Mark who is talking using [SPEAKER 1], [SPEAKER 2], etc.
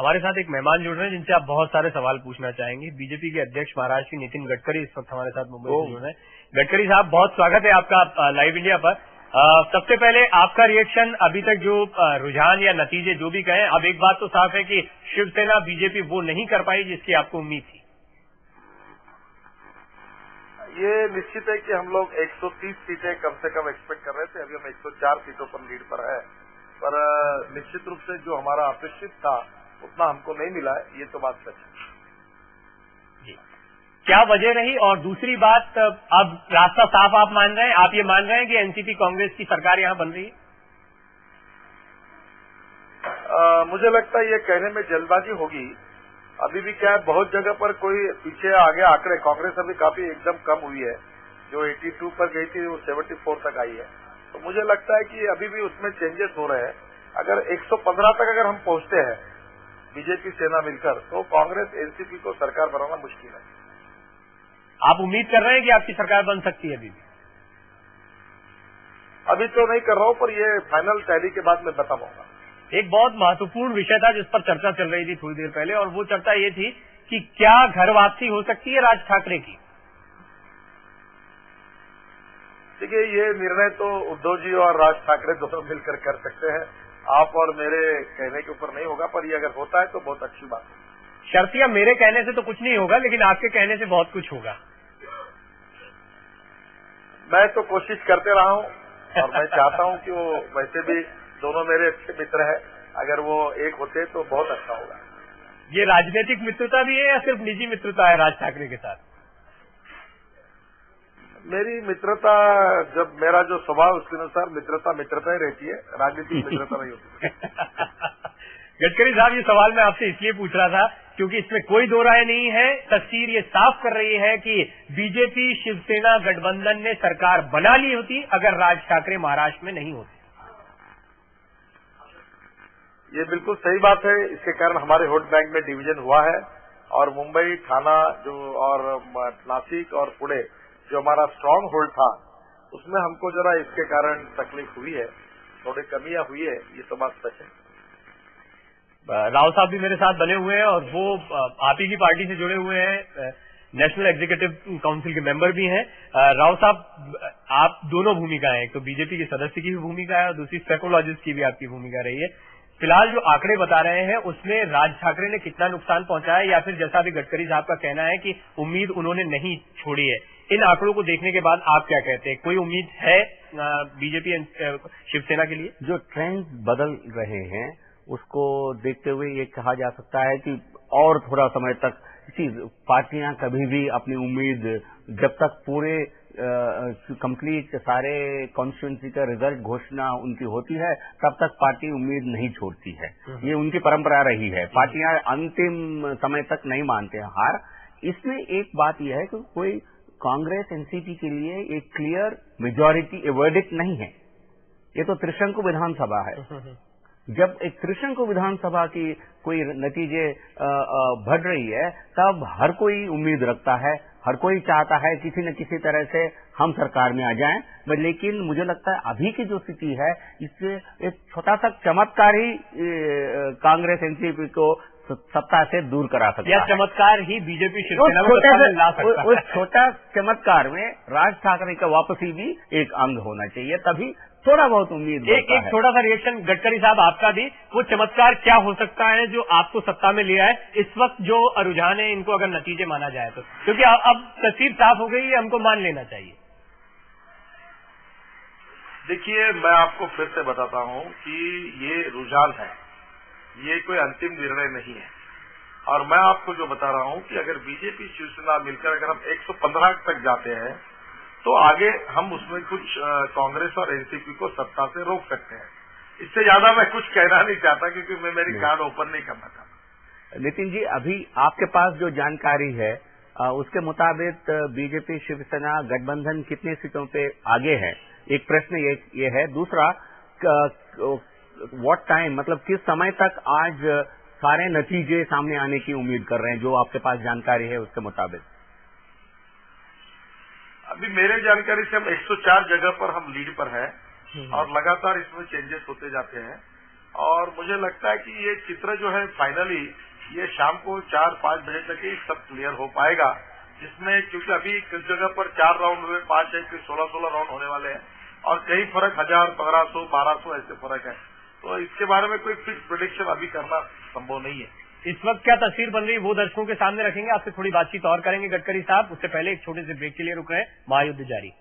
[SPEAKER 1] हमारे साथ एक मेहमान जुड़ रहे हैं जिनसे आप बहुत सारे सवाल पूछना चाहेंगे। बीजेपी के अध्यक्ष महाराष्ट्र की नितिन गडकरी इस वक्त हमारे साथ मुंबई से जुड़ रहे हैं। गडकरी साहब, बहुत स्वागत है आपका लाइव इंडिया पर। सबसे पहले आपका रिएक्शन, अभी तक जो रुझान या नतीजे जो भी कहें, अब एक बात तो साफ है कि शिवसेना बीजेपी वो नहीं कर पाई जिसकी आपको उम्मीद थी।
[SPEAKER 2] ये निश्चित है कि हम लोग 130 सीटें कम से कम एक्सपेक्ट कर रहे थे। अभी हम 104 सीटों पर लीड पर है, पर निश्चित रूप से जो हमारा अपेक्षित था उतना हमको नहीं मिला है, ये तो बात सच है।
[SPEAKER 1] जी, क्या वजह रही? और दूसरी बात, अब रास्ता साफ आप मान रहे हैं, आप ये मान रहे हैं कि एनसीपी कांग्रेस की सरकार यहां बन रही है?
[SPEAKER 2] मुझे लगता है ये कहने में जल्दबाजी होगी। अभी भी क्या है, बहुत जगह पर कोई पीछे आगे आंकड़े, कांग्रेस अभी काफी एकदम कम हुई है, जो 82 पर गई थी वो 74 तक आई है। तो मुझे लगता है कि अभी भी उसमें चेंजेस हो रहे हैं। अगर 115 तक अगर हम पहुंचते हैं बीजेपी सेना मिलकर, तो कांग्रेस एनसीपी को सरकार बनाना मुश्किल है।
[SPEAKER 1] आप उम्मीद कर रहे हैं कि आपकी सरकार बन सकती है?
[SPEAKER 2] अभी तो नहीं कर रहा हूं, पर ये फाइनल टैली के बाद मैं बता पाऊंगा।
[SPEAKER 1] एक बहुत महत्वपूर्ण विषय था जिस पर चर्चा चल रही थी थोड़ी देर पहले, और वो चर्चा ये थी कि क्या घर वापसी हो सकती है राज ठाकरे की?
[SPEAKER 2] देखिए, ये निर्णय तो उद्धव जी और राज ठाकरे दोनों मिलकर कर सकते हैं। आप और मेरे कहने के ऊपर नहीं होगा, पर ये अगर होता है तो बहुत अच्छी बात है।
[SPEAKER 1] शर्तिया, मेरे कहने से तो कुछ नहीं होगा, लेकिन आपके कहने से बहुत कुछ होगा।
[SPEAKER 2] मैं तो कोशिश करते रहा हूं और मैं चाहता हूं कि वो, वैसे भी दोनों मेरे अच्छे मित्र हैं, अगर वो एक होते तो बहुत अच्छा होगा।
[SPEAKER 1] ये राजनीतिक मित्रता भी है या सिर्फ निजी मित्रता है राज ठाकरे के साथ?
[SPEAKER 2] मेरी मित्रता, जब मेरा जो स्वभाव उसके अनुसार मित्रता मित्रता ही रहती है, राजनीतिक मित्रता नहीं होती।
[SPEAKER 1] गडकरी साहब, ये सवाल मैं आपसे इसलिए पूछ रहा था क्योंकि इसमें कोई दो राय नहीं है। तस्वीर ये साफ कर रही है कि बीजेपी शिवसेना गठबंधन ने सरकार बना ली होती अगर राज ठाकरे महाराष्ट्र में नहीं होते।
[SPEAKER 2] ये बिल्कुल सही बात है। इसके कारण हमारे वोट बैंक में डिवीजन हुआ है, और मुंबई, ठाणा जो और नासिक और पुणे जो हमारा स्ट्रांग होल्ड था, उसमें हमको जरा इसके कारण तकलीफ हुई है, थोड़ी कमियां हुई है, ये तो बात सच है।
[SPEAKER 1] राव साहब भी मेरे साथ बने हुए हैं और वो आप ही की पार्टी से जुड़े हुए हैं, नेशनल एग्जीक्यूटिव काउंसिल के मेंबर भी हैं। राव साहब, आप दोनों भूमिका है, एक तो बीजेपी के सदस्य की भी भूमिका है और दूसरी साइकोलॉजिस्ट की भी आपकी भूमिका रही है। फिलहाल जो आंकड़े बता रहे हैं उसमें राज ठाकरे ने कितना नुकसान पहुंचाया, या फिर जैसा अभी गडकरी साहब का कहना है कि उम्मीद उन्होंने नहीं छोड़ी है, इन आंकड़ों को देखने के बाद आप क्या कहते हैं? कोई उम्मीद है बीजेपी शिवसेना के लिए?
[SPEAKER 3] जो ट्रेंड बदल रहे हैं उसको देखते हुए ये कहा जा सकता है कि और थोड़ा समय तक पार्टियां कभी भी अपनी उम्मीद, जब तक पूरे कंप्लीट सारे कॉन्स्टिट्यूंसी का रिजल्ट घोषणा उनकी होती है, तब तक पार्टी उम्मीद नहीं छोड़ती है। ये उनकी परंपरा रही है। पार्टियां अंतिम समय तक नहीं मानते हैं हार। इसमें एक बात यह है कि कोई कांग्रेस एनसीपी के लिए एक क्लियर मेजॉरिटी वर्डिक्ट नहीं है। ये तो त्रिशंकु विधानसभा है। जब एक त्रिशंकु विधानसभा की कोई नतीजे बढ़ रही है, तब हर कोई उम्मीद रखता है, हर कोई चाहता है किसी न किसी तरह से हम सरकार में आ जाएं। लेकिन मुझे लगता है अभी की जो स्थिति है, इससे एक छोटा सा चमत्कार ही कांग्रेस एनसीपी को सत्ता से दूर करा सकता है।
[SPEAKER 1] चमत्कार ही बीजेपी शिवसेना को सत्ता में ला सकता है।
[SPEAKER 3] उस छोटा चमत्कार में राज ठाकरे का वापसी भी एक अंग होना चाहिए, तभी थोड़ा बहुत उम्मीद
[SPEAKER 1] एक छोटा सा रिएक्शन गडकरी साहब आपका भी, वो चमत्कार क्या हो सकता है जो आपको सत्ता में लिया है इस वक्त जो रुझान है, इनको अगर नतीजे माना जाए तो? क्योंकि अब तस्वीर साफ हो गई है, हमको मान लेना चाहिए।
[SPEAKER 2] देखिए, मैं आपको फिर से बताता हूं कि ये रुझान है, ये कोई अंतिम निर्णय नहीं है। और मैं आपको जो बता रहा हूं कि अगर बीजेपी शिवसेना मिलकर अगर हम 115 तक जाते हैं, तो आगे हम उसमें कुछ कांग्रेस और एनसीपी को सत्ता से रोक सकते हैं। इससे ज्यादा मैं कुछ कहना नहीं चाहता, क्योंकि मैं मेरी कार्ड ओपन नहीं करना चाहता।
[SPEAKER 3] नितिन जी, अभी आपके पास जो जानकारी है उसके मुताबिक बीजेपी शिवसेना गठबंधन कितनी सीटों पे आगे है? एक प्रश्न ये है। दूसरा, व्हाट टाइम, मतलब किस समय तक आज सारे नतीजे सामने आने की उम्मीद कर रहे हैं, जो आपके पास जानकारी है उसके मुताबिक?
[SPEAKER 2] अभी मेरे जानकारी से हम 104 जगह पर हम लीड पर हैं और लगातार इसमें चेंजेस होते जाते हैं। और मुझे लगता है कि ये चित्र जो है फाइनली ये शाम को 4-5 बजे तक ही सब क्लियर हो पाएगा, जिसमें क्योंकि अभी किस जगह पर 4 राउंड हुए, 5 है, 16-16 राउंड होने वाले हैं और कई फर्क 1000, 1500, 1200 ऐसे फर्क है। तो इसके बारे में कोई फिक्स प्रेडिक्शन अभी करना संभव नहीं है।
[SPEAKER 1] इस वक्त क्या तस्वीर बन रही है वो दर्शकों के सामने रखेंगे, आपसे थोड़ी बातचीत और करेंगे गडकरी साहब। उससे पहले एक छोटे से ब्रेक के लिए रुक रहे हैं, महायुद्ध जारी।